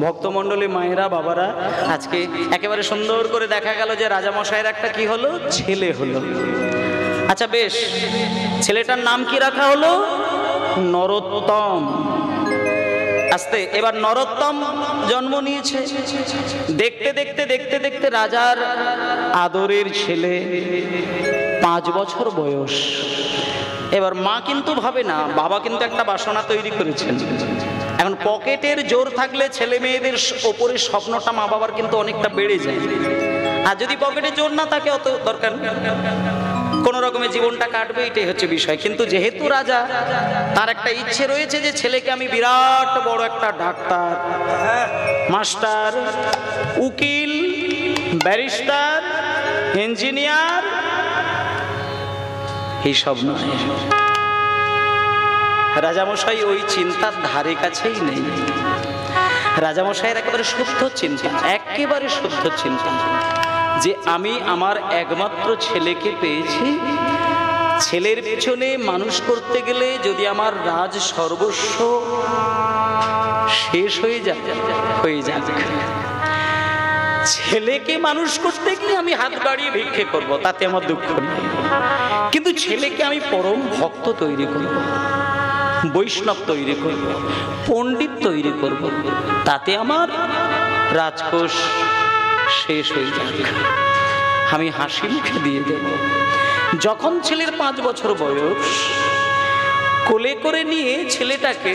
ভক্তমণ্ডলী মায়েরা বাবারা, আজকে একেবারে সুন্দর করে দেখা গেল যে রাজামশাইয়ের একটা কি হলো, ছেলে হলো। আচ্ছা বেশ, ছেলেটার নাম কি রাখা হলো? নরোত্তম। আস্তে এবার নরোত্তম জন্ম নিয়েছে। দেখতে দেখতে দেখতে দেখতে রাজার আদরের ছেলে, 5 বছর বয়স। এবার মা কিন্তু ভাবে না, বাবা কিন্তু একটা বাসনা তৈরি করেছেন। এখন পকেটের জোর থাকলে ছেলে মেয়েদের ওপরে স্বপ্নটা মা বাবার কিন্তু অনেকটা বেড়ে যায়। আর যদি পকেটে জোর না থাকে, অত দরকার নেই, কোন রকমের জীবনটা কাটবে, এটাই হচ্ছে বিষয়। কিন্তু যেহেতু রাজা, তার একটা ইচ্ছে রয়েছে যে ছেলেকে আমি বিরাট বড় একটা ডাক্তার, মাস্টার, উকিল, ব্যারিস্টার, ইঞ্জিনিয়ার এইসব নয়। রাজামশাই ওই চিন্তার ধারে কাছেই নেই। রাজামশাইয়ের একেবারে শুদ্ধ চিন্তা, একেবারে শুদ্ধ চিন্তা যে আমি আমার একমাত্র ছেলেকে পেয়েছি, ছেলের পেছনে মানুষ করতে গেলে যদি আমার রাজ সর্বস্ব শেষ হয়ে যাক, ছেলেকে মানুষ করতে গিয়ে আমি হাত বাড়িয়ে ভিক্ষে করব, তাতে আমার দুঃখ নেই। কিন্তু ছেলেকে আমি পরম ভক্ত তৈরি করব, বৈষ্ণব তৈরি করব, পণ্ডিত তৈরি করব, তাতে আমার রাজকোষ শেষ হয়ে যাক, আমি হাসি মুখে দিয়ে দেব। যখন ছেলের 5 বছর বয়স, কোলে করে নিয়ে ছেলেটাকে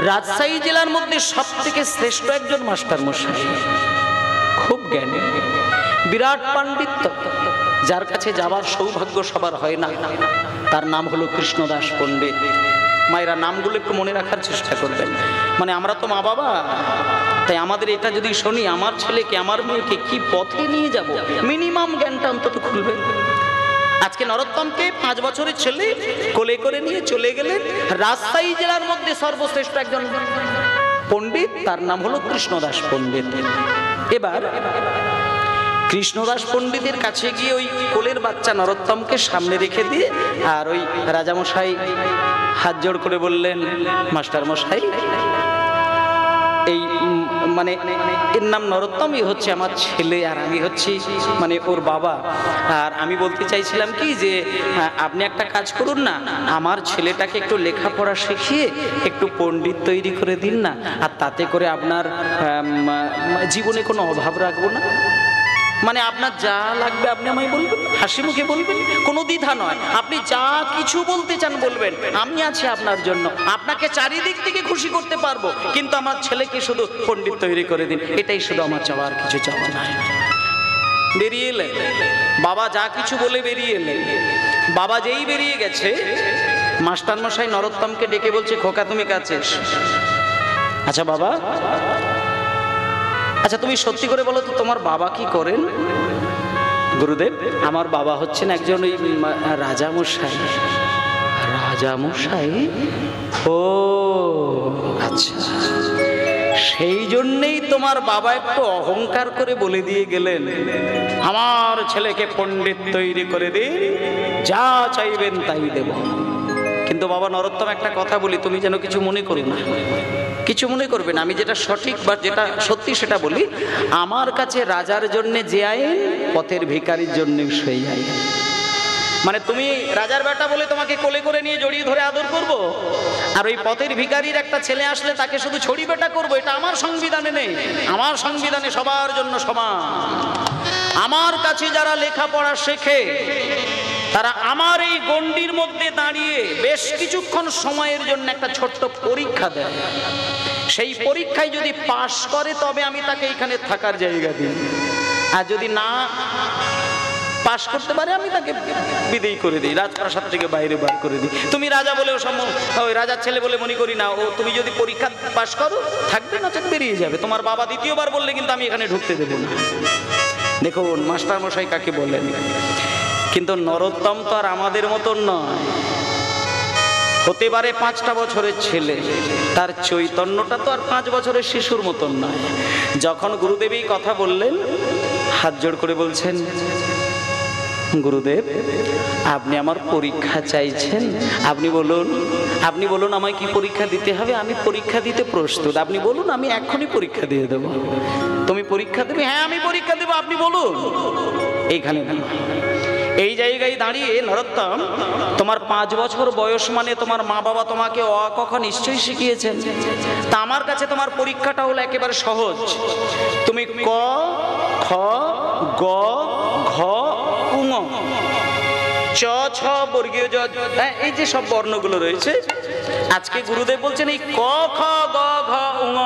রাজশাহী জেলার মধ্যে সব থেকে শ্রেষ্ঠ একজন মাস্টার মশাই, খুব জ্ঞানী, বিরাট পাণ্ডিত্য, যার কাছে যাবার সৌভাগ্য সবার হয় না, তার নাম হলো কৃষ্ণদাস পণ্ডিত। মায়েরা নামগুলো একটু মনে রাখার চেষ্টা করবেন। মানে আমরা তো মা বাবা, তাই আমাদের এটা যদি শুনি, আমার ছেলেকে আমার মেয়েকে কি পথে নিয়ে যাব, মিনিমাম জ্ঞানটা অন্তত খুলবে। আজকে নরোত্তমকে 5 বছরের ছেলে কোলে করে নিয়ে চলে গেলেন রাজশাহী জেলার মধ্যে সর্বশ্রেষ্ঠ একজন পণ্ডিত, তার নাম হলো কৃষ্ণদাস পণ্ডিত। এবার কৃষ্ণদাস পণ্ডিতের কাছে গিয়ে ওই কোলের বাচ্চা নরোত্তমকে সামনে রেখে দিয়ে, আর ওই রাজামশাই হাত জোড় করে বললেন, মাস্টার মশাই, এই মানে এর নাম নরোত্তম, হচ্ছে আমার ছেলে, আর আমি হচ্ছি মানে ওর বাবা। আর আমি বলতে চাইছিলাম কি যে আপনি একটা কাজ করুন না, আমার ছেলেটাকে একটু লেখাপড়া শিখিয়ে একটু পণ্ডিত তৈরি করে দিন না, আর তাতে করে আপনার জীবনে কোনো অভাব রাখবো না। মানে আপনার যা লাগবে আপনি আমায় বলবেন, হাসি মুখে বলবেন, কোনো দ্বিধা নয়, আপনি যা কিছু বলতে চান বলবেন, আমি আছি আপনার জন্য, আপনাকে চারিদিক থেকে খুশি করতে পারবো, কিন্তু আমার ছেলেকে শুধু পণ্ডিত তৈরি করে দিন, এটাই শুধু আমার চাওয়া, আর কিছু চাওয়া নাই। বেরিয়ে এলেন বাবা, যা কিছু বলে বেরিয়ে এলেন। বাবা যেই বেরিয়ে গেছে, মাস্টারমশাই নরোত্তমকে ডেকে বলছে, খোকা তুমি কাছে এসো। আচ্ছা বাবা, আচ্ছা তুমি সত্যি করে বলো তো, তোমার বাবা কি করেন? গুরুদেব, আমার বাবা হচ্ছেন একজন ওই রাজামশাই। রাজামশাই? ও আচ্ছা, সেই জন্যেই তোমার বাবা একটু অহংকার করে বলে দিয়ে গেলেন, আমার ছেলেকে পণ্ডিত তৈরি করে দিন, যা চাইবেন তাই দেব। কিন্তু বাবা নরোত্তম, একটা কথা বলি, তুমি যেন কিছু মনে করো না, কিছু মনে করবে না, আমি যেটা সঠিক বা যেটা সত্যি সেটা বলি। আমার কাছে রাজার জন্য যে আইন, পথের ভিখারির জন্য সেই আইন। মানে তুমি রাজার বেটা বলে তোমাকে কোলে করে নিয়ে জড়িয়ে ধরে আদর করব, আর ওই পথের ভিখারির একটা ছেলে আসলে তাকে শুধু ছড়ি বেটা করবো, এটা আমার সংবিধানে নেই। আমার সংবিধানে সবার জন্য সমান। আমার কাছে যারা লেখাপড়া শেখে, তারা আমার এই গণ্ডির মধ্যে দাঁড়িয়ে বেশ কিছুক্ষণ সময়ের জন্য একটা ছোট্ট পরীক্ষা দেয়। সেই পরীক্ষায় যদি পাশ করে, তবে আমি তাকে এখানে থাকার জায়গা দিই, আর যদি না পাশ করতে পারে, আমি তাকে বিদেয় করে দিই, রাজপ্রাসাদ থেকে বাইরে বার করে দিই। তুমি রাজা বলেও ওই রাজার ছেলে বলে মনে করি না। ও তুমি যদি পরীক্ষা পাশ করো থাকবে, না বেরিয়ে যাবে। তোমার বাবা দ্বিতীয়বার বললে কিন্তু আমি এখানে ঢুকতে দেবো না। দেখুন মাস্টারমশাই কাকে বলেন। কিন্তু নরোত্তম তো আর আমাদের মতন নয়, হতে পারে 5টা বছরের ছেলে, তার চৈতন্যটা তো আর 5 বছরের শিশুর মতন নয়। যখন গুরুদেব এই কথা বললেন, হাত জোড় করে বলছেন, গুরুদেব, আপনি আমার পরীক্ষা চাইছেন, আপনি বলুন আমায় কি পরীক্ষা দিতে হবে? আমি পরীক্ষা দিতে প্রস্তুত, আপনি বলুন, আমি এখনই পরীক্ষা দিয়ে দেবো। তুমি পরীক্ষা দেবে? হ্যাঁ আমি পরীক্ষা দেবো, আপনি বলুন। এইখানে এই জায়গায় দাঁড়িয়ে নরোত্তম, তোমার 5 বছর বয়স মানে তোমার মা বাবা তোমাকে অ আ ক খ নিশ্চয়ই শিখিয়েছেন। তা আমার কাছে তোমার পরীক্ষাটা হলো একেবারে সহজ। তুমি ক খ গ ঘ উঙ চ ছ বর্গীয় জ, হ্যাঁ এই যে সব বর্ণগুলো রয়েছে, আজকে গুরুদেব বলছেন এই ক খ গ ঘ উঙ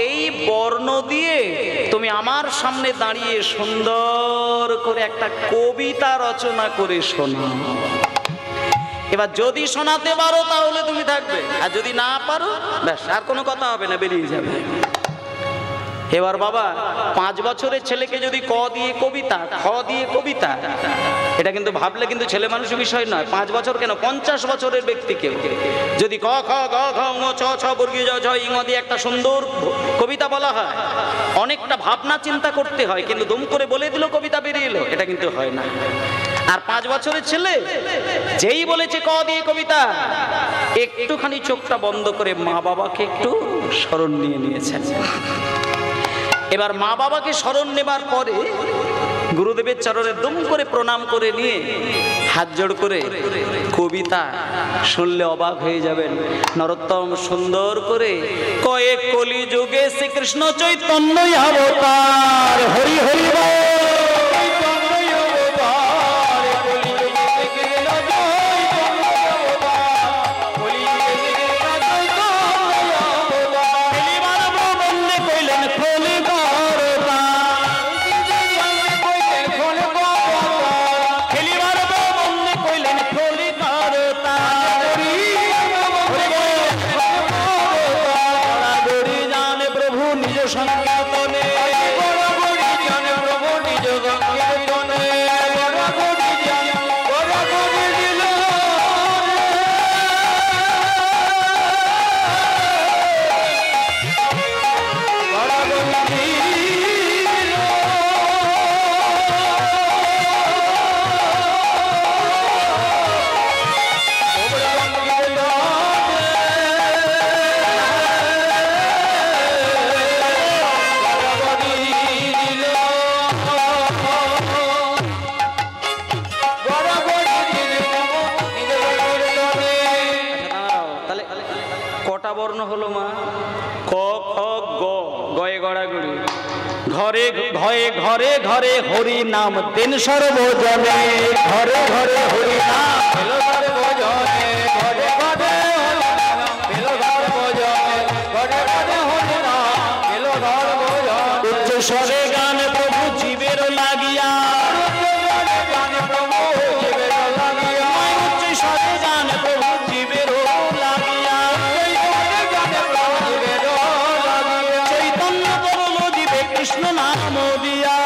এই বর্ণ দিয়ে তুমি আমার সামনে দাঁড়িয়ে সুন্দর করে একটা কবিতা রচনা করে শোনাও। এবার যদি শোনাতে পারো তাহলে তুমি থাকবে, আর যদি না পারো ব্যাস, আর কোনো কথা হবে না, বেরিয়ে যাবে। এবার বাবা, 5 বছরের ছেলেকে যদি ক দিয়ে কবিতা, খ দিয়ে কবিতা, এটা কিন্তু ভাবলে কিন্তু ছেলে মানুষের বিষয় নয়। 5 বছর কেন, 50 বছরের ব্যক্তিকে যদি ক খ গ ঘ ঙ চ ছ বর্গীয় জ ঝ ইঙ দিয়ে একটা সুন্দর কবিতা বলা হয়, অনেকটা ভাবনা চিন্তা করতে হয়, কিন্তু দুম করে বলে দিল কবিতা বেরিয়ে এলো, এটা কিন্তু হয় না। আর 5 বছরের ছেলে যেই বলেছে ক দিয়ে কবিতা, একটুখানি চোখটা বন্ধ করে মা বাবাকে একটু স্মরণ নিয়ে নিয়েছেন। এবার মা বাবাকে স্মরণ নেবার পরে গুরুদেবের চরণে দুম করে প্রণাম করে নিয়ে হাত জোড় করে কবিতা শুনলে অবাক হয়ে যাবেন। নরোত্তম সুন্দর করে কয়েক কলি যুগে শ্রীকৃষ্ণ চৈতন্য অবতার, হরি হরি বল। ঘরে ঘরে হরি নাম দেন সর্বজনে, ঘরে ঘরে হরি নাম এলো সর্বজনে, ঘরে ঘরে এলো সর্বজনে, ঘরে ঘরে হরি নাম এলো সর্বজনে। উচ্চ স্বরে গান প্রভু জীবের লাগিয়া, গান প্রভু জীবের লাগিয়া, উচ্চ স্বরে গান প্রভু জীবের লাগিয়া, গান প্রভু জীবের লাগিয়া, চৈতন্য করল জীবে কৃষ্ণ নাম দিয়া,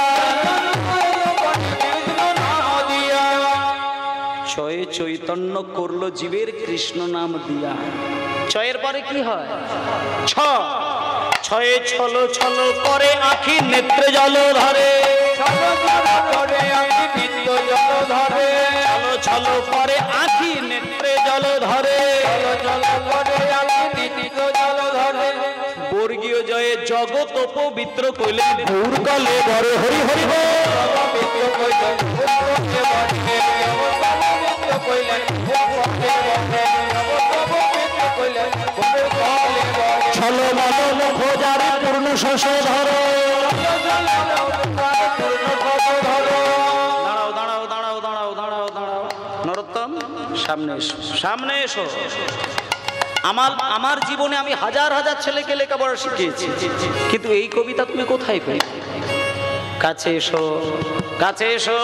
ছয়ে চৈতন্য করলো জীবের কৃষ্ণ নাম দিয়া। ছয়ের পরে কি হয়? ছ, ছয়ে ছল ছল করে আখি নেত্রে জল ধরে, ছল ছল করে আখি নেত্রে জল ধরে, বর্গীয় জয়ে জগৎ পবিত্র কইলে গৌর কলে বড় হরি হরি বল। ছল মল খোঁজারে পূর্ণ শশ ধর, দাঁড়াও দাঁড়াও দাঁড়াও দাঁড়াও দাঁড়াও দাঁড়াও, নরোত্তম সামনে এসো, সামনে এসো। আমার জীবনে আমি হাজার হাজার ছেলেকে লেখাপড়া শিখিয়েছি, কিন্তু এই কবিতা তুমি কোথায় পেলে? কাছে এসো, কাছে এসো।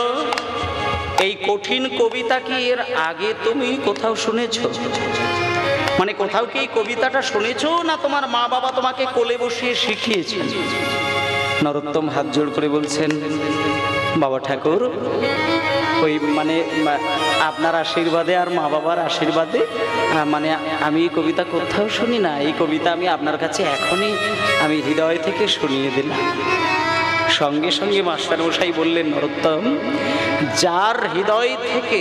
এই কঠিন কবিতা কি এর আগে তুমি কোথাও শুনেছো? মানে কোথাও কি এই কবিতাটা শুনেছো, না তোমার মা বাবা তোমাকে কোলে বসিয়ে শিখিয়েছেন? নরোত্তম হাত জোড় করে বলছেন, বাবা ঠাকুর, ওই মানে আপনার আশীর্বাদে আর মা বাবার আশীর্বাদে মানে আমি এই কবিতা কোথাও শুনি না, এই কবিতা আমি আপনার কাছে এখনই আমি হৃদয় থেকে শুনিয়ে দিলাম। সঙ্গে সঙ্গে মাস্টারমশাই বললেন, নরোত্তম, যার হৃদয় থেকে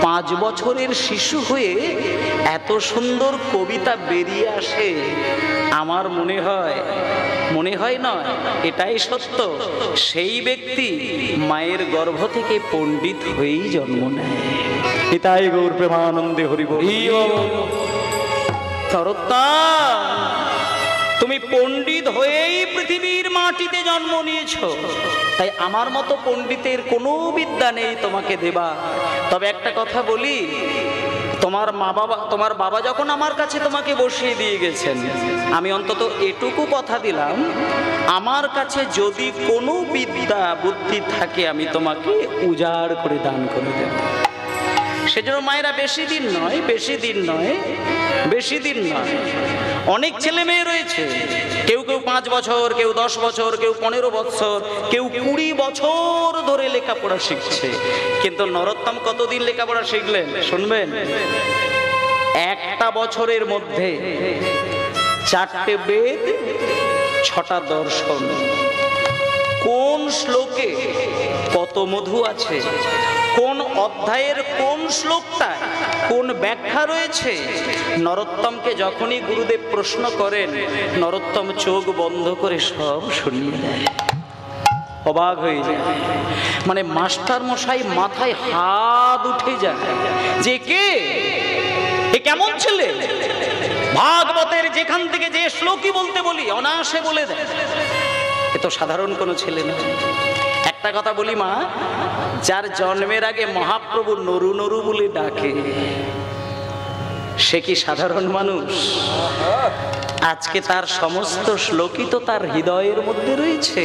5 বছরের শিশু হয়ে এত সুন্দর কবিতা বেরিয়ে আসে, আমার মনে হয় নয়, এটাই সত্য, সেই ব্যক্তি মায়ের গর্ভ থেকে পণ্ডিত হয়েই জন্ম নেয়। পিতাই গৌর প্রেমানন্দে হরি বল। নরোত্তম, তুমি পণ্ডিত হয়েই পৃথিবীর মাটিতে জন্ম নিয়েছ, তাই আমার মতো পণ্ডিতের কোনো বিদ্যা নেই তোমাকে দেবা। তবে একটা কথা বলি, তোমার বাবা যখন আমার কাছে তোমাকে বসিয়ে দিয়ে গেছেন, আমি অন্তত এটুকু কথা দিলাম, আমার কাছে যদি কোনো বিদ্যা বুদ্ধি থাকে আমি তোমাকে উজাড় করে দান করে দেব। সেজন্য মায়েরা বেশি দিন নয়, অনেক ছেলে মেয়ে রয়েছে, কেউ 5 বছর, কেউ 10 বছর, কেউ 15 বছর, কেউ 20 বছর ধরে লেখাপড়া শিখছে। কিন্তু নরোত্তম কতদিন লেখাপড়া শিখলেন শুনবেন? 1টা বছরের মধ্যে 4টে বেদ, 6টা দর্শন। কোন শ্লোকে কত মধু আছে, কোন অধ্যায়ের কোন শ্লোকটা কোন ব্যাখ্যা রয়েছে, নরোত্তমকে যখনই গুরুদেব প্রশ্ন করেন, নরোত্তম চোখ বন্ধ করে সব শুনিয়ে দেয়, অবাক হয়ে যায়। মানে মাস্টার মশাই মাথায় হাত উঠে যায় যে কে, এ কেমন ছেলে, ভাগবতের যেখান থেকে যে শ্লোকই বলতে বলি অনায়াসে বলে দেয়। এ তো সাধারণ কোনো ছেলে না। একটা কথা বলি মা, যার জন্মের আগে মহাপ্রভু নরু নরু বলে ডাকে, সে কি সাধারণ মানুষ? আজকে তার সমস্ত শ্লোকই তো তার হৃদয়ের মধ্যে রয়েছে।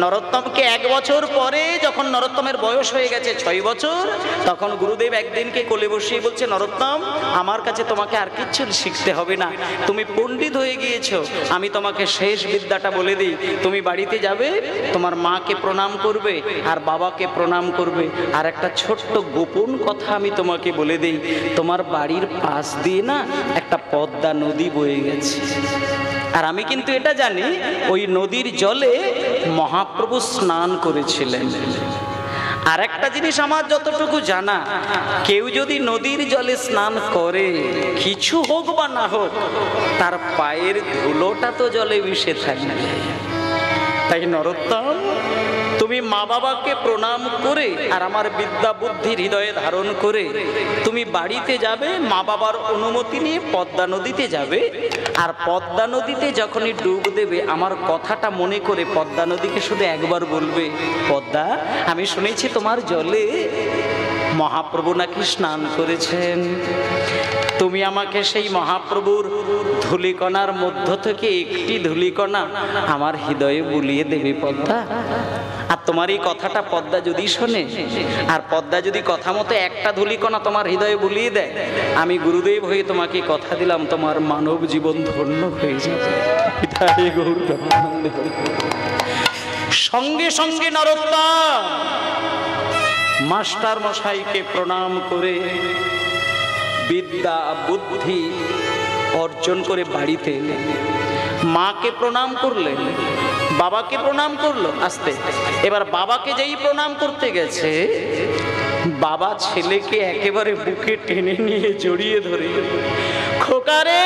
নরোত্তমকে 1 বছর পরে, যখন নরোত্তমের বয়স হয়ে গেছে 6 বছর, তখন গুরুদেব একদিনকে কোলে বসিয়ে বলছে, নরোত্তম, আমার কাছে তোমাকে আর কিচ্ছু শিখতে হবে না, তুমি পণ্ডিত হয়ে গিয়েছো, আমি তোমাকে শেষ বিদ্যাটা বলে দিই। তুমি বাড়িতে যাবে, তোমার মাকে প্রণাম করবে আর বাবাকে প্রণাম করবে। আর একটা ছোট্ট গোপন কথা আমি তোমাকে বলে দিই, তোমার বাড়ির পাশ দিয়ে না একটা পদ্মা নদী বয়ে গেছে, আর আমি কিন্তু এটা জানি ওই নদীর জলে মহাপ্রভু স্নান করেছিলেন। আর একটা জিনিস আমার যতটুকু জানা, কেউ যদি নদীর জলে স্নান করে, কিছু হোক বা না হোক, তার পায়ের ধুলোটা তো জলে মিশে থাকবে। তাই নরোত্তম, তুমি মা বাবাকে প্রণাম করে আর আমার বিদ্যা বুদ্ধির হৃদয়ে ধারণ করে তুমি বাড়িতে যাবে, মা বাবার অনুমতি নিয়ে পদ্মা নদীতে যাবে। আর পদ্মা নদীতে যখনই ডুব দেবে, আমার কথাটা মনে করে পদ্মা নদীকে শুধু একবার বলবে, পদ্মা, আমি শুনেছি তোমার জলে মহাপ্রভু নাকি স্নান করেছেন, তুমি আমাকে সেই মহাপ্রভুর ধূলিকণার মধ্য থেকে একটি ধূলিকণা আমার হৃদয়ে বুলিয়ে দেবে পদ্মা। আর তোমার এই কথাটা পদ্মা যদি শোনে, আর পদ্মা যদি কথা মতো একটা ধূলিকণা তোমার হৃদয়ে বুলিয়ে দেয়, আমি গুরুদেব হয়ে তোমাকে কথা দিলাম, তোমার মানব জীবন ধন্য হয়ে যাবে। সঙ্গে সঙ্গে নরোত্তম মাস্টার মশাইকে প্রণাম করে বিদ্যা বুদ্ধি অর্জন করে বাড়িতে এলেন। মাকে প্রণাম করলেন, বাবাকে প্রণাম করলো আস্তে। এবার বাবাকে যেই প্রণাম করতে গেছে, বাবা ছেলেকে একেবারে বুকে টেনে নিয়ে জড়িয়ে ধরে, খোকারে,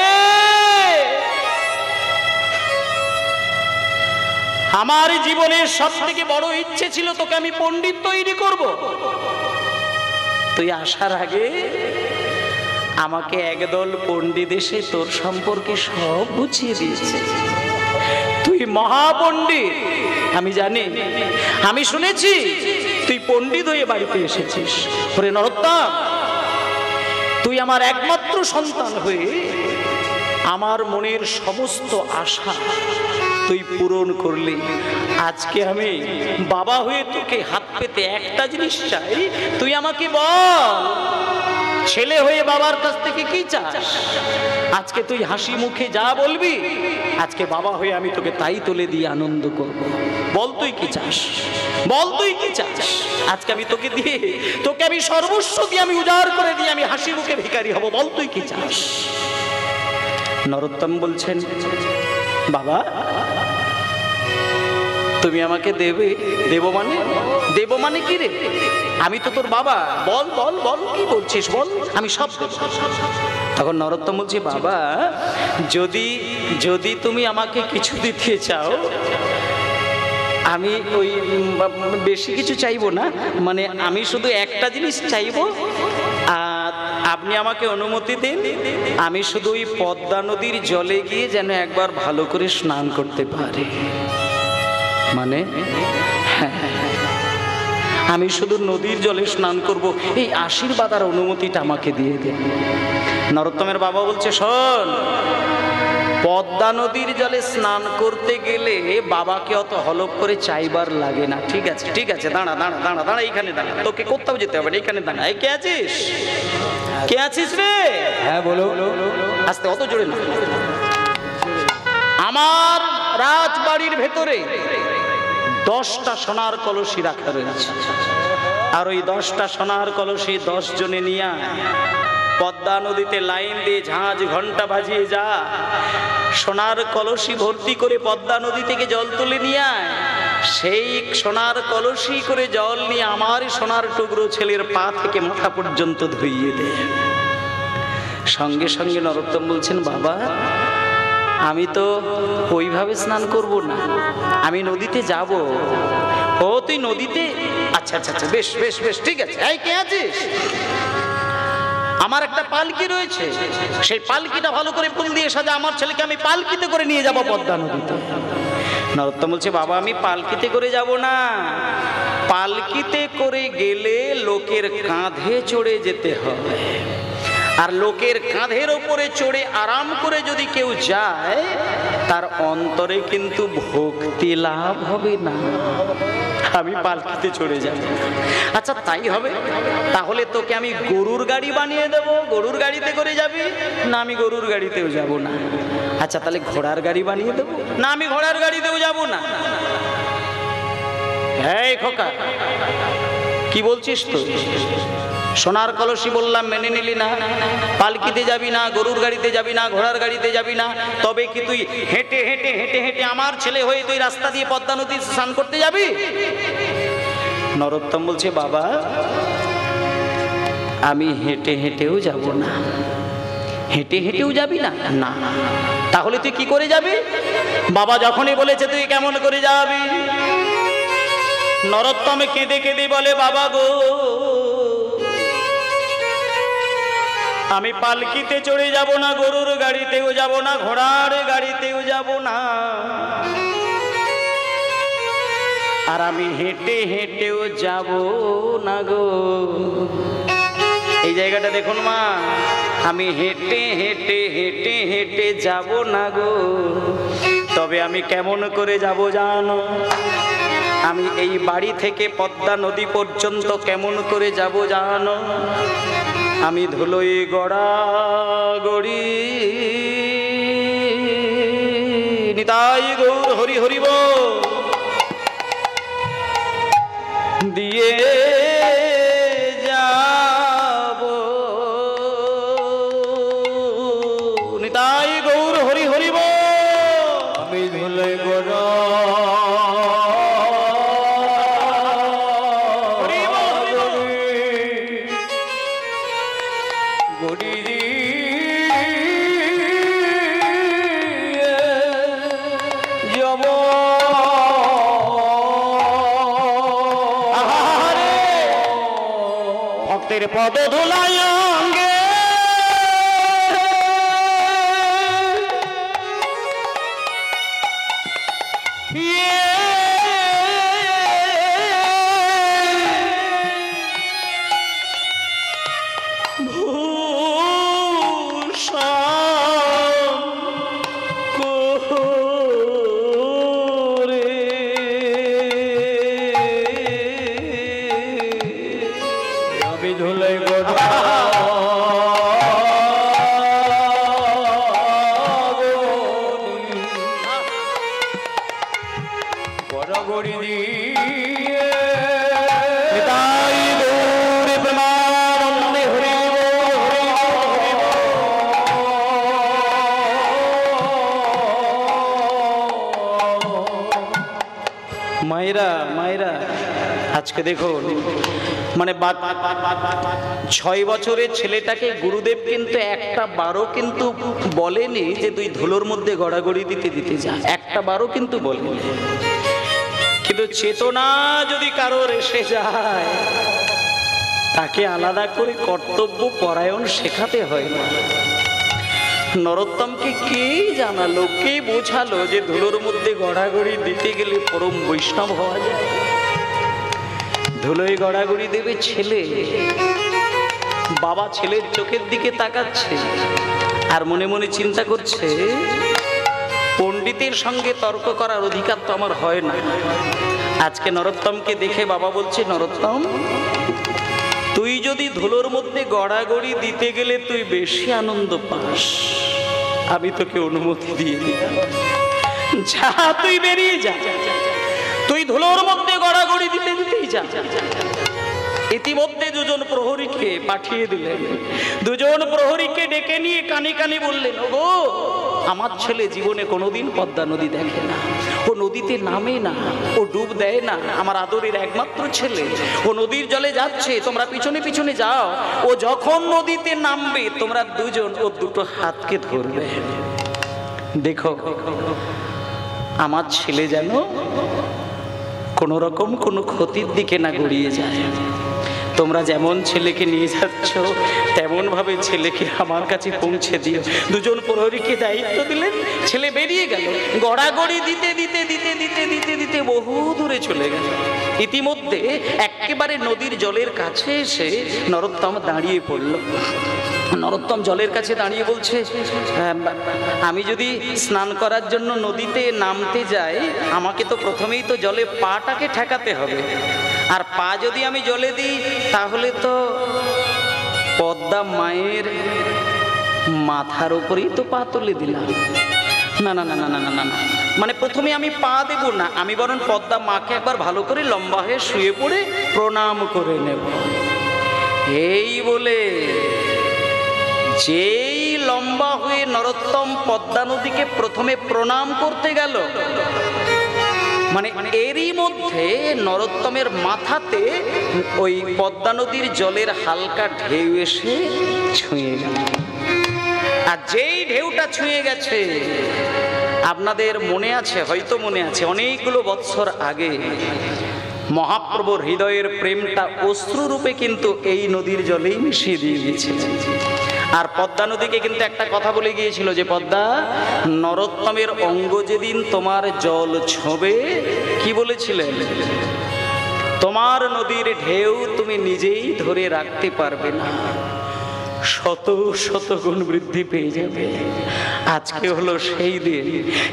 আমার জীবনের সব থেকে বড় ইচ্ছে ছিল তোকে আমি পণ্ডিত তৈরি করব। তুই আসার আগে আমাকে একদল পণ্ডিত এসে তোর সম্পর্কে সব বুঝিয়ে দিয়েছে। তুই মহাপণ্ডিত, আমি জানি, আমি শুনেছি তুই পণ্ডিত হয়ে বাড়িতে এসেছিস। ওরে নরোত্তম, তুই আমার একমাত্র সন্তান হয়ে আমার মনের সমস্ত আশা তুই পূরণ করলি। আজকে আমি বাবা হয়ে তোকে হাত পেতে একটা জিনিস চাই, তুই আমাকে বল, ছেলে হয়ে বাবার কাছ থেকে কি চাস? আজকে তুই হাসি মুখে যা বলবি, আজকে বাবা হয়ে আমি তোকে তাই তুলে দিয়ে আনন্দ করব। বল তুই কি চাস, বল তুই কি চাস? আজকে আমি তোকে দিয়ে, তোকে আমি সর্বস্ব দিয়ে আমি উজাড় করে দিয়ে আমি হাসি মুখে ভিখারি হব। বল তুই কি চাস? নরোত্তম বলছেন, বাবা তুমি আমাকে দেবে? দেব মানে কি রে? আমি তো তোর বাবা, বল বল বল কি বলছিস বল, আমি সব দেব। তখন নরোত্তম বলছে, বাবা যদি যদি তুমি আমাকে কিছু দিতে চাও, আমি ওই বেশি কিছু চাইবো না, মানে আমি শুধু একটা জিনিস চাইবো, আর আপনি আমাকে অনুমতি দিন, আমি শুধু ওই পদ্মা নদীর জলে গিয়ে যেন একবার ভালো করে স্নান করতে পারি। মানে আমি শুধু নদীর জলে স্নান করব, এই আশীর্বাদ আর অনুমতিটা আমাকে দিয়ে দিন। নরোত্তমের বাবা বলছে, শোন, পদ্মা নদীর জলে স্নান করতে গেলে বাবাকে অত হলপ করে চাইবার লাগে না। ঠিক আছে ঠিক আছে, দাঁড়া দাঁড়া দাঁড়া দাঁড়া, এইখানে দাঁড়া, তোকে কোথাও যেতে হবে না, এইখানে দাঁড়া। এই কে আছিস? কে আছিস রে? হ্যাঁ বলো। আস্তে, অত জোরে না। আমার রাজবাড়ির ভেতরে 10টা সোনার কলসি রাখা রয়েছে, আর ওই 10টা সোনার কলসি 10 জনে নিয়ে পদ্মা নদীতে লাইন দিয়ে ঝাঁঝ ঘন্টা বাজিয়ে যা, সোনার কলসি ভর্তি করে পদ্মা নদী থেকে জল তুলে নিয়ে আয়, সেই সোনার কলসি করে জল নিয়ে আমার সোনার টুকরো ছেলের পা থেকে মাথা পর্যন্ত ধুইয়ে দে। সঙ্গে সঙ্গে নরোত্তম বলছেন, বাবা আমি তো ওইভাবে স্নান করব না, আমি নদীতে যাব। ও তুই নদীতে? আচ্ছা আচ্ছা আচ্ছা, বেশ বেশ বেশ, ঠিক আছে। এই কে আছিস? আমার একটা পালকি রয়েছে, সেই পালকিটা ভালো করে ফুল দিয়ে সাজা, আমার ছেলেকে আমি পালকিতে করে নিয়ে যাব পদ্মা নদীতে। নরোত্তম বলছে, বাবা আমি পালকিতে করে যাব না, পালকিতে করে গেলে লোকের কাঁধে চড়ে যেতে হবে, আর লোকের কাঁধের ওপরে চড়ে আরাম করে যদি কেউ যায়, তার অন্তরে কিন্তু ভক্তি লাভ হবে না। আমি পালকিতে চড়ে যাব। আচ্ছা তাই হবে, তাহলে তোকে আমি গরুর গাড়ি বানিয়ে দেবো, গরুর গাড়িতে করে যাবি। না আমি গরুর গাড়িতেও যাব না। আচ্ছা তাহলে ঘোড়ার গাড়ি বানিয়ে দেবো। না আমি ঘোড়ার গাড়িতেও যাব না। এই খোকা, কি বলছিস তো? সোনার কলসি বললাম মেনে নিলি না, পালকিতে যাবি না, গরুর গাড়িতে যাবি না, ঘোড়ার গাড়িতে যাবি না, তবে কি তুই হেঁটে হেঁটে হেঁটে হেঁটে আমার ছেলে হয়ে তুই রাস্তা দিয়ে পদ্মা নদী স্নান করতে যাবি? নরোত্তম বলছে, বাবা আমি হেঁটে হেঁটেও যাব না। হেঁটে হেঁটেও যাবি না? না। তাহলে তুই কি করে যাবি? বাবা যখনই বলেছে তুই কেমন করে যাবি? নরোত্তম কেঁদে কেঁদে বলে, বাবা গো আমি পালকিতে চড়ে যাব না, গরুর গাড়িতেও যাব না, ঘোড়ার গাড়িতেও যাব না, আর আমি হেঁটে হেঁটেও যাব না গো। এই জায়গাটা দেখুন মা, আমি হেঁটে হেঁটে হেঁটে হেঁটে যাব না গো, তবে আমি কেমন করে যাব জানো? আমি এই বাড়ি থেকে পদ্মা নদী পর্যন্ত কেমন করে যাব জানো? আমি ধুলোই গড়া গড়ি নিতাই গৌর হরি হরিব দিয়ে যাব, নিতাই গৌর হরি হরিব। আমি ধুলোই গড়া পদ ধুলাই অঙ্গে মায়েরা মায়েরা আজকে দেখুন, মানে 6 বছরের ছেলেটাকে গুরুদেব কিন্তু একটা বারও কিন্তু বলেনি যে তুই ধুলোর মধ্যে গড়াগড়ি দিতে দিতে যা, একটা বারও কিন্তু বলেনি। কিন্তু চেতনা যদি কারোর এসে যায়, তাকে আলাদা করে কর্তব্য পরায়ণ শেখাতে হয় না। নরোত্তমকে কে জানালো, কে বোঝালো যে ধুলোর মধ্যে গড়াগড়ি দিতে গেলে পরম বৈষ্ণব হওয়া যায়? ধুলোয় গড়াগড়ি দেবে ছেলে, বাবা ছেলের চোখের দিকে তাকাচ্ছে আর মনে মনে চিন্তা করছে, পণ্ডিতের সঙ্গে তর্ক করার অধিকার তো আমার হয় না। আজকে নরোত্তমকে দেখে বাবা বলছে, নরোত্তম, তুই যদি ধুলোর মধ্যে গড়াগড়ি দিতে গেলে তুই বেশি আনন্দ পাস, আমি তোকে অনুমতি দিয়ে দিলাম, যা তুই বেরিয়ে যা, তুই ধুলোর মধ্যে গড়াগড়ি দিতে দিতেই যা। ইতিমধ্যে দুজন প্রহরীকে পাঠিয়ে দিলেন, দুজন প্রহরীকে ডেকে নিয়ে কানে কানে বললেন, ওগো, আমার ছেলে জীবনে কোনোদিন পদ্মা নদী দেখে না, ও নদীতে নামে না, ও ডুব দেয় না, আমার আদরের একমাত্র ছেলে, ও নদীর জলে যাচ্ছে, তোমরা পিছনে পিছনে যাও, ও যখন নদীতে নামবে তোমরা দুজন ও দুটো হাতকে ধরবে। দেখো আমার ছেলে যেন কোনো রকম কোনো ক্ষতির দিকে না গড়িয়ে যায়। তোমরা যেমন ছেলেকে নিয়ে যাচ্ছ তেমন ভাবে ছেলেকে আমার কাছে পৌঁছে দিও। দুজন প্রহরীকে দায়িত্ব দিলেন, ছেলে বেরিয়ে গেল, গড়াগড়ি দিতে দিতে দিতে দিতে দিতে দিতে বহু দূরে চলে গেল। ইতিমধ্যে একেবারে নদীর জলের কাছে এসে নরোত্তম দাঁড়িয়ে পড়ল। নরোত্তম জলের কাছে দাঁড়িয়ে বলছে, আমি যদি স্নান করার জন্য নদীতে নামতে যাই, আমাকে তো প্রথমেই তো জলে পাটাকে ঠেকাতে হবে, আর পা যদি আমি জলে দিই তাহলে তো পদ্মা মায়ের মাথার উপরেই তো পা তুলে দিলাম। না না না না না না না না, মানে প্রথমে আমি পা দেব না, আমি বরং পদ্মা মাকে একবার ভালো করে লম্বা হয়ে শুয়ে পড়ে প্রণাম করে নেব। এই বলে যেই লম্বা হয়ে নরোত্তম পদ্মা নদীকে প্রথমে প্রণাম করতে গেল, মানে এরই মধ্যে নরোত্তমের মাথাতে ওই পদ্মা নদীর জলের হালকা ঢেউ এসে ছুঁয়ে গেল। আর যেই ঢেউটা ছুঁয়ে গেছে, আপনাদের মনে আছে, হয়তো মনে আছে, অনেকগুলো বৎসর আগে মহাপ্রভুর হৃদয়ের প্রেমটা অশ্রুরূপে কিন্তু এই নদীর জলেই মিশিয়ে দিয়ে গিয়েছিল। আর পদ্মা নদীকে কিন্তু একটা কথা বলে গিয়েছিল যে, পদ্মা, নরোত্তমের অঙ্গ যেদিন তোমার জল ছোঁবে, কি বলেছিলেন? তোমার নদীর ঢেউ তুমি নিজেই ধরে রাখতে পারবে না, শত শত গুণ বৃদ্ধি পেয়ে যাবে। আজকে হলো সেই দিন,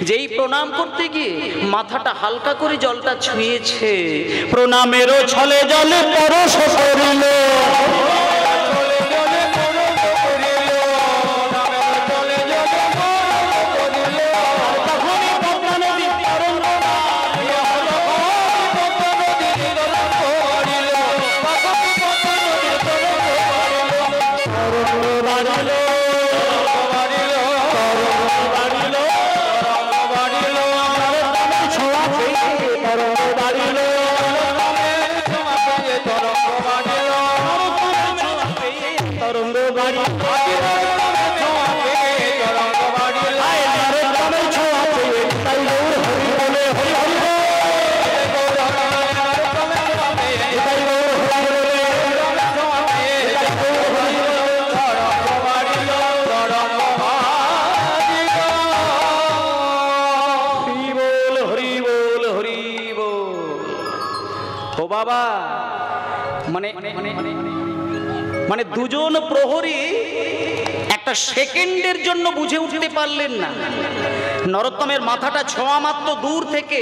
যেই প্রণাম করতে গিয়ে মাথাটা হালকা করে জলটা ছুঁয়েছে, প্রণামেরও ছলে জলে পরশ করিল, মানে দুজন প্রহরী একটা সেকেন্ডের জন্য বুঝে উঠতে পারলেন না, নরোত্তমের মাথাটা ছোঁয়া মাত্র দূর থেকে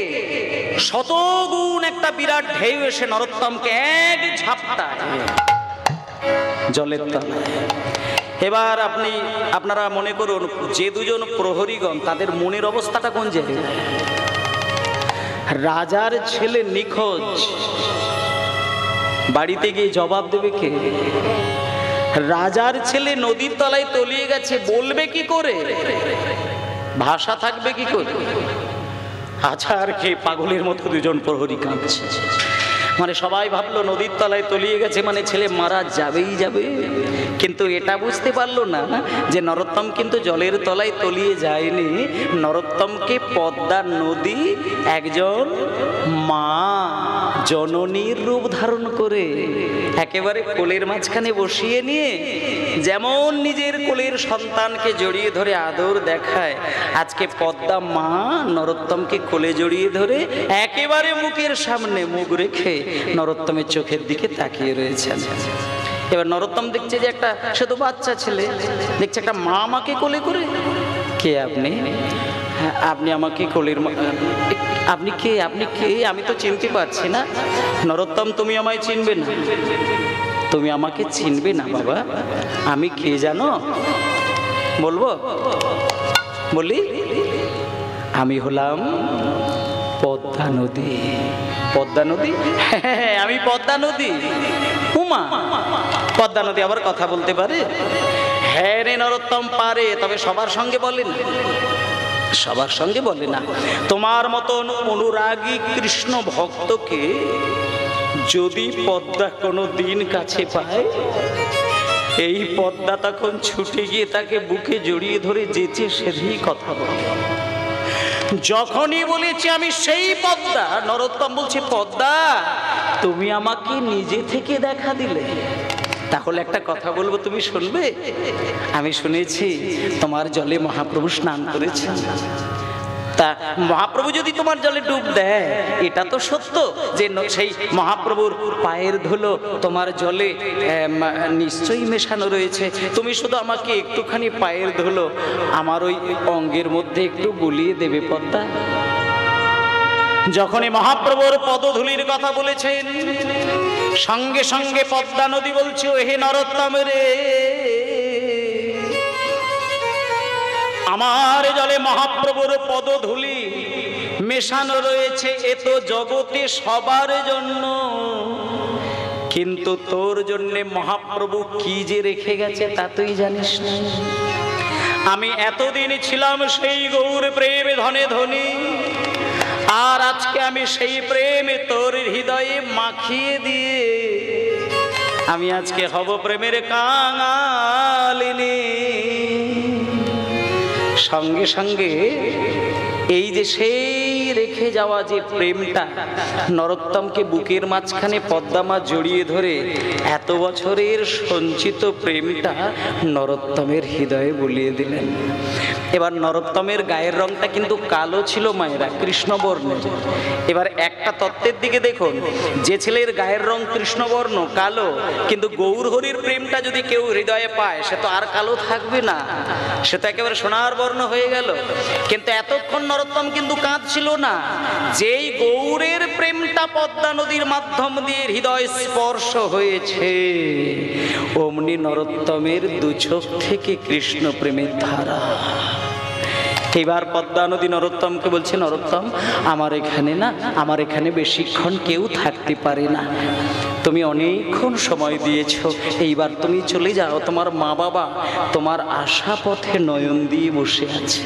শতগুণ একটা বিরাট ঢেউ এসে নরোত্তমকে এক ঝাপটায় জলের তলায়। এবার আপনারা মনে করুন, যে দুজন প্রহরীগণ, তাদের মনের অবস্থাটা কোন জায়গায়? রাজার ছেলে নিখোঁজ, বাড়িতে গিয়ে জবাব দেবে কে? রাজার ছেলে নদীর তলায় তলিয়ে গেছে, বলবে কি করে? ভাষা থাকবে কি করে? আছাড় খেয়ে পাগলের মতো দুজন প্রহরী কাঁদছে। মানে সবাই ভাবলো নদীর তলায় তলিয়ে গেছে, মানে ছেলে মারা যাবেই যাবে। কিন্তু এটা বুঝতে পারলো না যে নরোত্তম কিন্তু জলের তলায় তলিয়ে যায়নি। নরোত্তমকে পদ্মা নদী একজন মা জননীর রূপ ধারণ করে একেবারে কোলের মাঝখানে বসিয়ে নিয়ে যেমন নিজের কোলের সন্তানকে জড়িয়ে ধরে আদর দেখায়, আজকে পদ্মা মা নরোত্তমকে কোলে জড়িয়ে ধরে একেবারে মুখের সামনে মুখ রেখে নরোত্তমের চোখের দিকে তাকিয়ে রয়েছেন। এবার নরোত্তম দেখছে যে একটা সে তো বাচ্চা ছেলে, দেখছে একটা মা আমাকে কোলে করে। কে আপনি? হ্যাঁ, আপনি আমাকে কোলের আপনি কে? আপনি কে? আমি তো চিনতে পারছি না। নরোত্তম, তুমি আমায় চিনবে না, তুমি আমাকে চিনবে না বাবা। আমি কে জানো? বলবো? বলি, আমি হলাম পদ্মা নদী। পদ্মা নদী? হ্যাঁ, আমি পদ্মা নদী। উমা, পদ্মা নদী আবার কথা বলতে পারে? হ্যাঁ রে নরোত্তম, পারে, তবে সবার সঙ্গে বলে না, সবার সঙ্গে বলে না। তোমার মতন অনুরাগী কৃষ্ণ ভক্তকে যদি পদ্মা কোনো দিন কাছে পায়, এই পদ্মা তখন ছুটে গিয়ে তাকে বুকে জড়িয়ে ধরে যেচে সেধেই কথা বলে। যখনই বলেছি আমি সেই পদ্মা, নরোত্তম বলছে পদ্মা তুমি আমাকে নিজে থেকে দেখা দিলে, তাহলে একটা কথা বলবো, তুমি শুনবে? আমি শুনেছি তোমার জলে মহাপ্রভু স্নান করেছেন। তা মহাপ্রভু যদি তোমার জলে ডুব দেয়, এটা তো সত্য যে সেই মহাপ্রভুর পায়ের ধুলো তোমার জলে নিশ্চয়ই মেশানো রয়েছে। তুমি শুধু আমাকে একটুখানি পায়ের ধুলো আমার ওই অঙ্গের মধ্যে একটু বুলিয়ে দেবে পদ্মা। যখনই মহাপ্রভুর পদধূলির কথা বলেছেন, সঙ্গে সঙ্গে পদ্মা নদী বলছে, হে নরোত্তম রে, আমার জলে মহাপ্রভুর পদধূলি মেশানো রয়েছে, এ তো জগতে সবার জন্য, কিন্তু তোর জন্য মহাপ্রভু কি যে রেখে গেছে তা তুই জানিস না। আমি এতদিন ছিলাম সেই গৌর প্রেমে ধনে ধনী, আর আজকে আমি সেই প্রেমে তোর হৃদয়ে মাখিয়ে দিয়ে আমি আজকে হব প্রেমের কাঙালিনী। সঙ্গে সঙ্গে এই যে সেই রেখে যাওয়া যে প্রেমটা নরোত্তমকে বুকের মাঝখানে পদ্মা জড়িয়ে ধরে এত বছরের সঞ্চিত প্রেমটা নরোত্তমের হৃদয়ে বুলিয়ে দিলেন। এবার নরোত্তমের গায়ের রংটা কিন্তু কালো ছিল মায়েরা, কৃষ্ণবর্ণের। এবার একটা তত্ত্বের দিকে দেখুন, যে ছেলের গায়ের রং কৃষ্ণবর্ণ কালো, কিন্তু গৌর হরির প্রেমটা যদি কেউ হৃদয়ে পায়, সে তো আর কালো থাকবে না, সে তো একেবারে সোনার বর্ণ হয়ে গেল। কিন্তু এতক্ষণ নরোত্তম কিন্তু কাঁদছিল না। যেই গৌরের প্রেমটা পদ্মা নদীর মাধ্যম দিয়ে হৃদয় স্পর্শ হয়েছে, অমনি নরোত্তমের দু চোখ থেকে কৃষ্ণ প্রেমের ধারা। এবার পদ্মা নদী নরোত্তমকে বলছে, নরোত্তম আমার এখানে না, আমার এখানে বেশিক্ষণ কেউ থাকতে পারে না, তুমি অনেকক্ষণ সময় দিয়েছ, এইবার তুমি চলে যাও, তোমার মা বাবা তোমার আশা পথে নয়ন দিয়ে বসে আছে,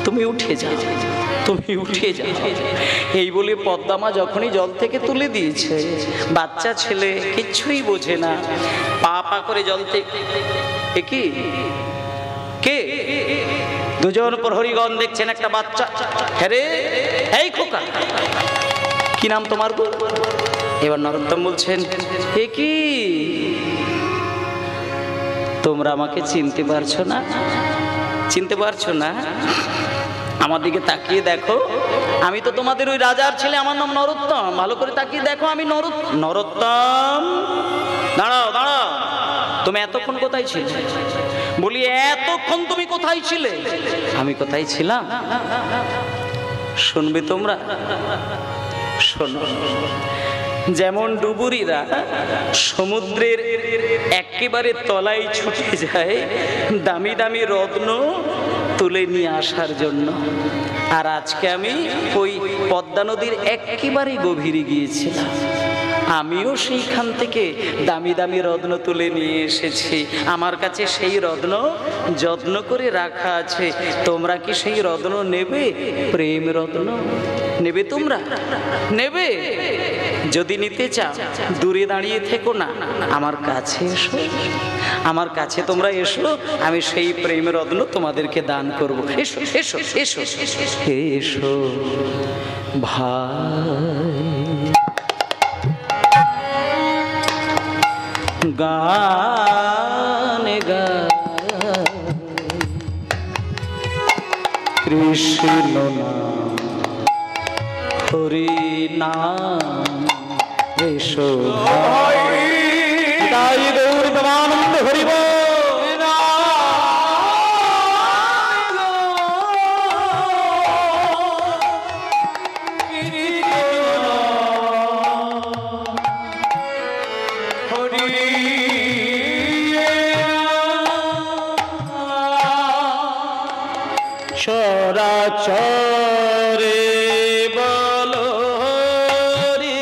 তুমি উঠে যাও, তুমি উঠে যাও। এই বলে পদ্মা মা যখনই জল থেকে তুলে দিয়েছে, বাচ্চা ছেলে কিচ্ছুই বোঝে না, পা পা করে জল থেকে, কি কে? দুজন প্রহরীগণ দেখছেন একটা বাচ্চা। হ্যাঁ, এই খোকা, কি নাম তোমার গো? এবার নরোত্তম বলছেন, এ কি তোমরা আমাকে চিনতে পারছো না? চিনতে পারছো না? আমার দিকে তাকিয়ে দেখো, আমি তো তোমাদের ওই রাজার ছেলে, আমার নাম নরোত্তম, ভালো করে তাকিয়ে দেখো, আমি নরোত্তম। দাঁড়াও দাঁড়াও, তুমি এতক্ষণ কোথায় ছিলে? বলি এতক্ষণ তুমি কোথায় ছিলে? আমি কোথায় ছিলাম শুনবে তোমরা? শোনো। যেমন ডুবুরিরা সমুদ্রের একেবারে তলায় ছুটে যায় দামি দামি রত্ন তুলে নিয়ে আসার জন্য, আর আজকে আমি ওই পদ্মা নদীর একেবারে গভীরে গিয়েছিলাম, আমিও সেইখান থেকে দামি দামি রত্ন তুলে নিয়ে এসেছি, আমার কাছে সেই রত্ন যত্ন করে রাখা আছে, তোমরা কি সেই রত্ন নেবে? প্রেম রত্ন। নেবে তোমরা? নেবে? যদি নিতে চাও দূরে দাঁড়িয়ে থেকো না, আমার কাছে এসো, আমার কাছে তোমরা এসো, আমি সেই প্রেমের রত্ন তোমাদেরকে দান করব। এসো এসো এসো এসো ভাই। গানে গায় কৃষ্ণ নাম হরি নাম, এসো ভাই। তাই গৌর প্রেমানন্দ হরি বল। চরাচরে বলো রে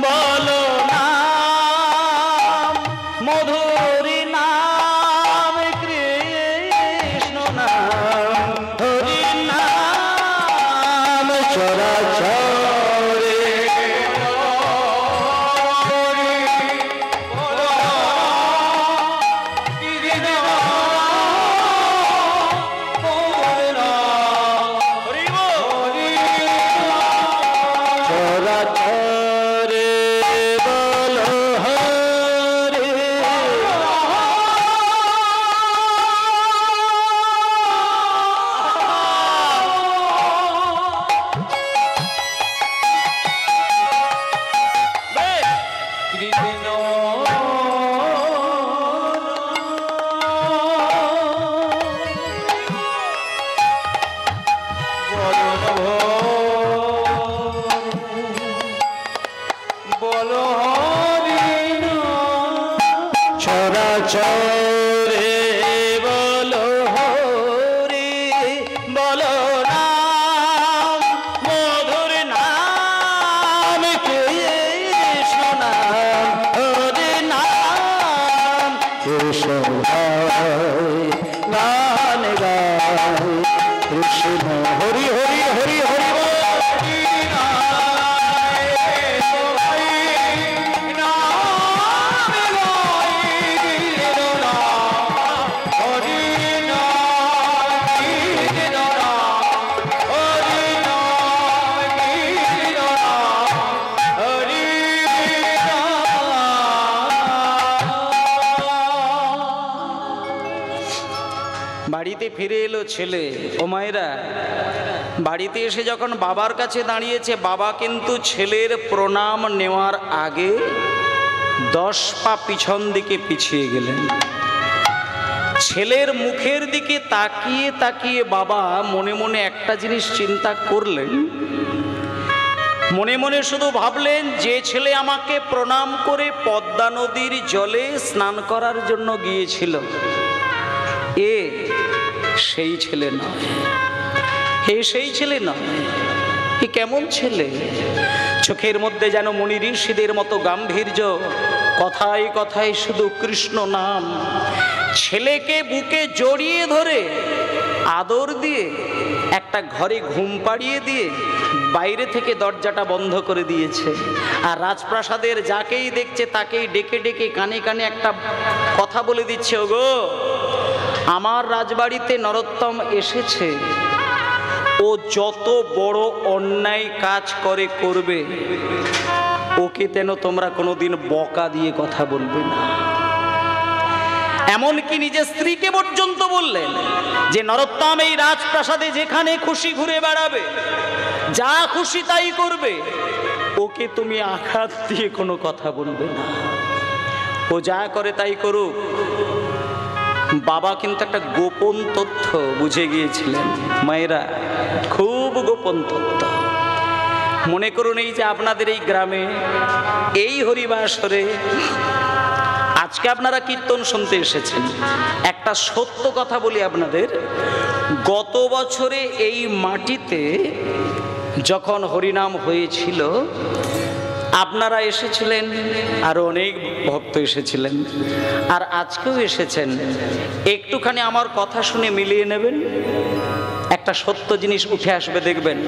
বলো নাম, মধুরি নাম কৃষ্ণ নাম হরি নাম। চরাচরে চরাচরে বলো হরি বলো নাম, মধুর নাম কৃষ্ণ নাম হরি নাম। কৃষ্ণ গান গায় কৃষ্ণ হরি হরি হরি হরি বল। বাড়িতে ফিরে এলো ছেলে। ও মায়েরা, বাড়িতে এসে যখন বাবার কাছে দাঁড়িয়েছে, বাবা কিন্তু ছেলের প্রণাম নেওয়ার আগে 10 পা পিছন দিকে পিছিয়ে গেলেন। ছেলের মুখের দিকে তাকিয়ে তাকিয়ে বাবা মনে মনে একটা জিনিস চিন্তা করলেন, মনে মনে শুধু ভাবলেন, যে ছেলে আমাকে প্রণাম করে পদ্মা নদীর জলে স্নান করার জন্য গিয়েছিল, এ সেই ছেলে নয়, হে সেই ছেলে নয়। এ কেমন ছেলে? চোখের মধ্যে যেন মুনি ঋষিদের মতো গাম্ভীর্য, কথায় কথায় শুধু কৃষ্ণ নাম। ছেলেকে বুকে জড়িয়ে ধরে আদর দিয়ে একটা ঘরে ঘুম পাড়িয়ে দিয়ে বাইরে থেকে দরজাটা বন্ধ করে দিয়েছে। আর রাজপ্রাসাদের যাকেই দেখছে তাকেই ডেকে ডেকে কানে কানে একটা কথা বলে দিচ্ছে, ওগো আমার রাজবাড়িতে নরোত্তম এসেছে, ও যত বড় অন্যায় কাজ করে করবে, ওকে যেন তোমরা কোনোদিন বকা দিয়ে কথা বলবে না। এমনকি নিজের স্ত্রীকে পর্যন্ত বললেন যে নরোত্তম এই রাজপ্রাসাদে যেখানে খুশি ঘুরে বেড়াবে, যা খুশি তাই করবে, ওকে তুমি আঘাত দিয়ে কোনো কথা বলবে না, ও যা করে তাই করুক। বাবা কিন্তু একটা গোপন তথ্য বুঝে গিয়েছিলেন। মায়েরা, খুব গোপন তথ্য। মনে করুন এই যে আপনাদের এই গ্রামে এই হরিবাসরে আজকে আপনারা কীর্তন শুনতে এসেছেন, একটা সত্য কথা বলি আপনাদের, গত বছরে এই মাটিতে যখন হরিনাম হয়েছিল আপনারা এসেছিলেন, আরো অনেক ভক্ত এসেছিলেন, আর আজকেও এসেছেন। একটুখানি আমার কথা শুনে মিলিয়ে নেবেন, একটা সত্য জিনিস উঠে আসবে দেখবেন।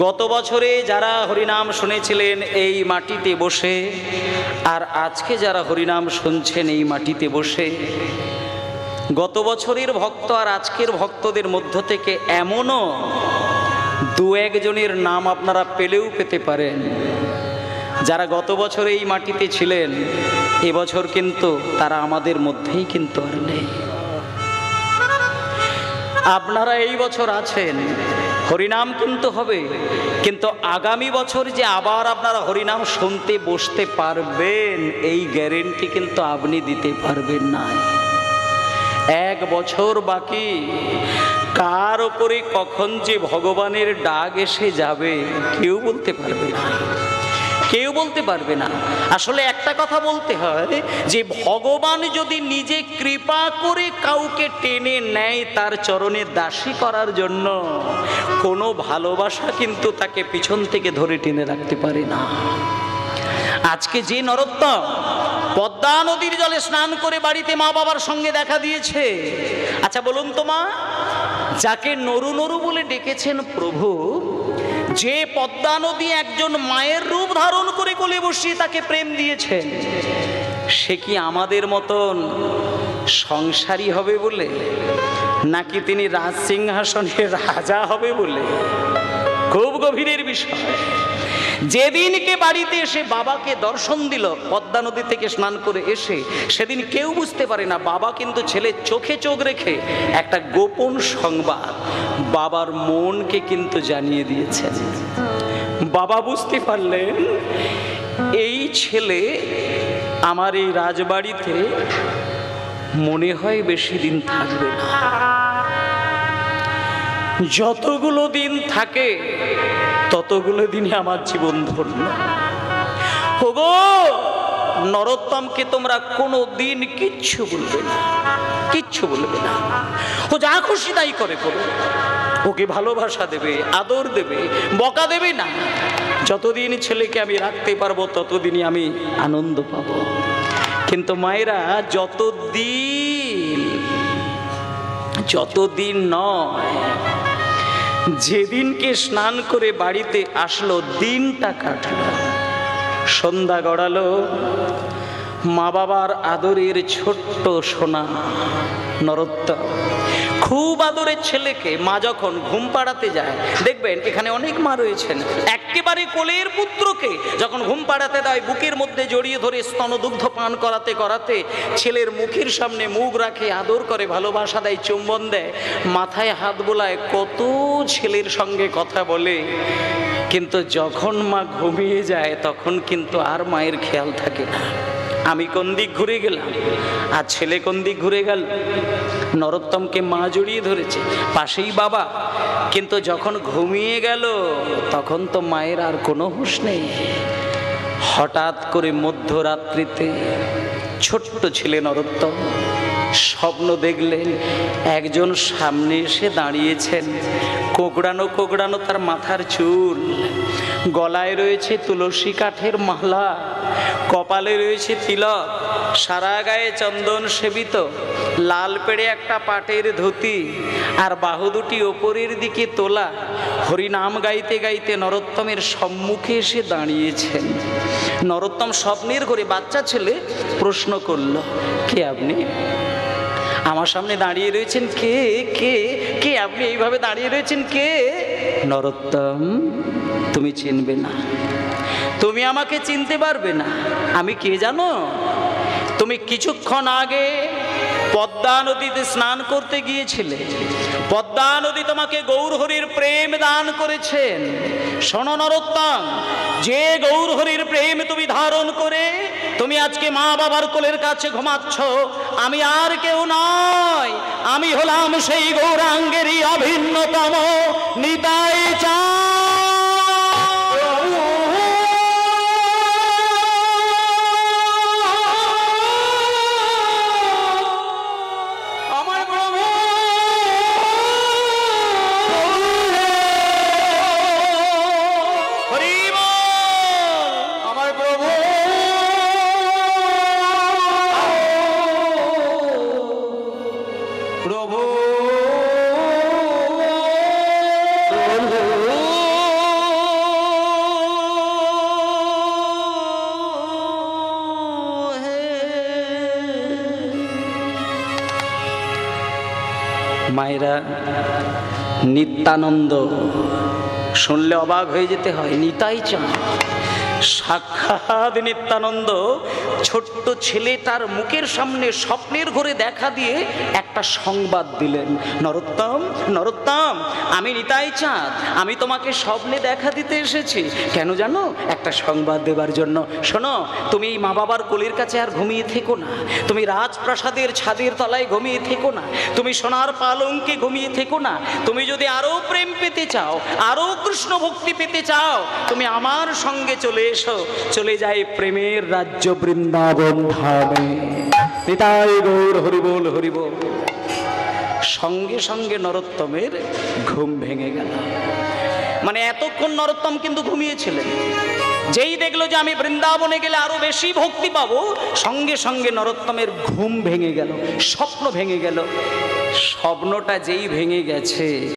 গত বছরে যারা হরিনাম শুনেছিলেন এই মাটিতে বসে, আর আজকে যারা হরিনাম শুনছেন এই মাটিতে বসে, গত বছরের ভক্ত আর আজকের ভক্তদের মধ্য থেকে এমনও দু একজনের নাম আপনারা পেলেও পেতে পারেন, যারা গত বছরে এই মাটিতে ছিলেন এবছর কিন্তু তারা আমাদের মধ্যেই কিন্তু আর নেই। আপনারা এই বছর আছেন, হরিনাম কিন্তু হবে, কিন্তু আগামী বছর যে আবার আপনারা হরিনাম শুনতে বসতে পারবেন এই গ্যারেন্টি কিন্তু আপনি দিতে পারবেন না। এক বছর বাকি, কার ওপরে কখন যে ভগবানের ডাক এসে যাবে কেউ বলতে পারবে না, কেউ বলতে পারবে না। আসলে একটা কথা বলতে হয় যে ভগবান যদি নিজে কৃপা করে কাউকে টেনে নেয় তার চরণে দাসী করার জন্য, কোনো ভালোবাসা কিন্তু তাকে পিছন থেকে ধরে টেনে রাখতে পারে না। আজকে যে নরোত্তম পদ্মা নদীর জলে স্নান করে বাড়িতে মা বাবার সঙ্গে দেখা দিয়েছে, আচ্ছা বলুন তো মা, যাকে নরু নরু বলে ডেকেছেন প্রভু, যে পদ্মা নদী একজন মায়ের রূপ ধারণ করে কোলে বসিয়ে তাকে প্রেম দিয়েছেন, সে কি আমাদের মতন সংসারী হবে বলে, নাকি তিনি রাজসিংহাসনের রাজা হবে বলে? খুব গভীরের বিষয়। যেদিনকে বাড়িতে এসে বাবাকে দর্শন দিল পদ্মা নদী থেকে স্নান করে এসে, সেদিন কেউ বুঝতে পারে না বাবা কিন্তু ছেলের চোখে চোখ রেখে একটা গোপন সংবাদ বাবার মনকে কিন্তু জানিয়ে দিয়েছেন। বাবা বুঝতে পারলেন এই ছেলে আমার এই রাজবাড়িতে মনে হয় বেশি দিন থাকবে না, যতগুলো দিন থাকে ততগুলো দিনে আমার জীবন ধন্য। ওগো নরোত্তমকে তোমরা কোনো দিন কিচ্ছু বলবে না, কিচ্ছু বলবে না। ও যা খুশি তাই করে করো, ওকে ভালোবাসা দেবে, আদর দেবে, বকা দেবে না। যতদিন ছেলেকে আমি রাখতে পারবো ততদিনই আমি আনন্দ পাব। কিন্তু মায়েরা যতদিন নয়, যেদিনকে স্নান করে বাড়িতে আসলো দিনটা কাটলো, সন্ধ্যা গড়ালো, মা বাবার আদরের ছোট্ট সোনা নরোত্তম খুব আদরের ছেলেকে মা যখন ঘুম পাড়াতে যায়, দেখবেন এখানে অনেক মা রয়েছেন, একেবারে কোলের পুত্রকে যখন ঘুম পাড়াতে দেয় বুকের মধ্যে জড়িয়ে ধরে স্তনদুগ্ধ পান করাতে করাতে ছেলের মুখের সামনে মুখ রাখে, আদর করে, ভালোবাসা দেয়, চুম্বন দেয়, মাথায় হাত বোলায়, কত ছেলের সঙ্গে কথা বলে। কিন্তু যখন মা ঘুমিয়ে যায় তখন কিন্তু আর মায়ের খেয়াল থাকে না। আমি কোন দিক ঘুরে গেলাম আর ছেলে কোন দিক ঘুরে গেল। নরোত্তমকে মা জড়িয়ে ধরেছে, পাশেই বাবা, কিন্তু যখন ঘুমিয়ে গেল তখন তো মায়ের আর কোনো হুঁশ নেই। হঠাৎ করে মধ্যরাত্রিতে ছোট্ট ছেলে নরোত্তম স্বপ্ন দেখলেন একজন সামনে এসে দাঁড়িয়েছেন, কোকড়ানো কোকড়ানো তার মাথার চুল, গলায় রয়েছে তুলসী কাঠের মালা, কপালে রয়েছে তিলক, সারা গায়ে চন্দন সেবিত, লাল পেড়ে একটা পাটের ধুতি, আর বাহু দুটি ওপরের দিকে তোলা, হরিনাম গাইতে গাইতে নরোত্তমের সম্মুখে এসে দাঁড়িয়েছেন। নরোত্তম স্বপ্নের ঘরে বাচ্চা ছেলে প্রশ্ন করল, কে আপনি? আমার সামনে দাঁড়িয়ে রয়েছেন কে? কে কে আপনি এইভাবে দাঁড়িয়ে রয়েছেন কে? নরোত্তম, তুমি চিনবে না, তুমি আমাকে চিনতে পারবে না। আমি কে জানো? তুমি কিছুক্ষণ আগে পদ্মা নদীতে স্নান করতে গিয়েছিলে, পদ্মা নদী তোমাকে গৌরহরির প্রেম দান করেছেন। শোনো নরোত্তম, যে গৌরহরির প্রেম তুমি ধারণ করে তুমি আজকে মা বাবার কোলের কাছে ঘুমাচ্ছ, আমি আর কেউ নয়, আমি হলাম সেই গৌরাঙ্গেরই অভিন্নতম নিতাই চাঁদ। মায়েরা, নিত্যানন্দ শুনলে অবাক হয়ে যেতে হয়। নিতাই চাঁদ, সাক্ষাৎ নিত্যানন্দ ছোট্ট ছেলেটার মুখের সামনে স্বপ্নের ঘরে দেখা দিয়ে একটা সংবাদ দিলেন। নরোত্তম, নরোত্তম, আমি নিতাই চাঁদ, আমি তোমাকে স্বপ্নে দেখা দিতে এসেছি। কেন জানো? একটা সংবাদ দেবার জন্য। শোনো, তুমি এই মা বাবার কোলের কাছে আর ঘুমিয়ে থেকো না, তুমি রাজপ্রাসাদের ছাদের তলায় ঘুমিয়ে থেকো না, তুমি সোনার পালঙ্কে ঘুমিয়ে থেকো না। তুমি যদি আরো প্রেম পেতে চাও, আরো কৃষ্ণ ভক্তি পেতে চাও, তুমি আমার সঙ্গে চলে এসো, চলে যায় প্রেমের রাজ্য বৃন্দাবন ধামে। নিতাই গৌর হরিবোল হরিবোল। সঙ্গে সঙ্গে নরোত্তমের ঘুম ভেঙে গেল। মানে এতক্ষণ নরোত্তম কিন্তু ঘুমিয়েছিলেন, যেই দেখলো যে আমি বৃন্দাবনে গেলে আরো বেশি ভক্তি পাবো, সঙ্গে সঙ্গে নরোত্তমের ঘুম ভেঙে গেল, স্বপ্ন ভেঙে গেল। স্বপ্নটা যেই ভেঙে গেছে,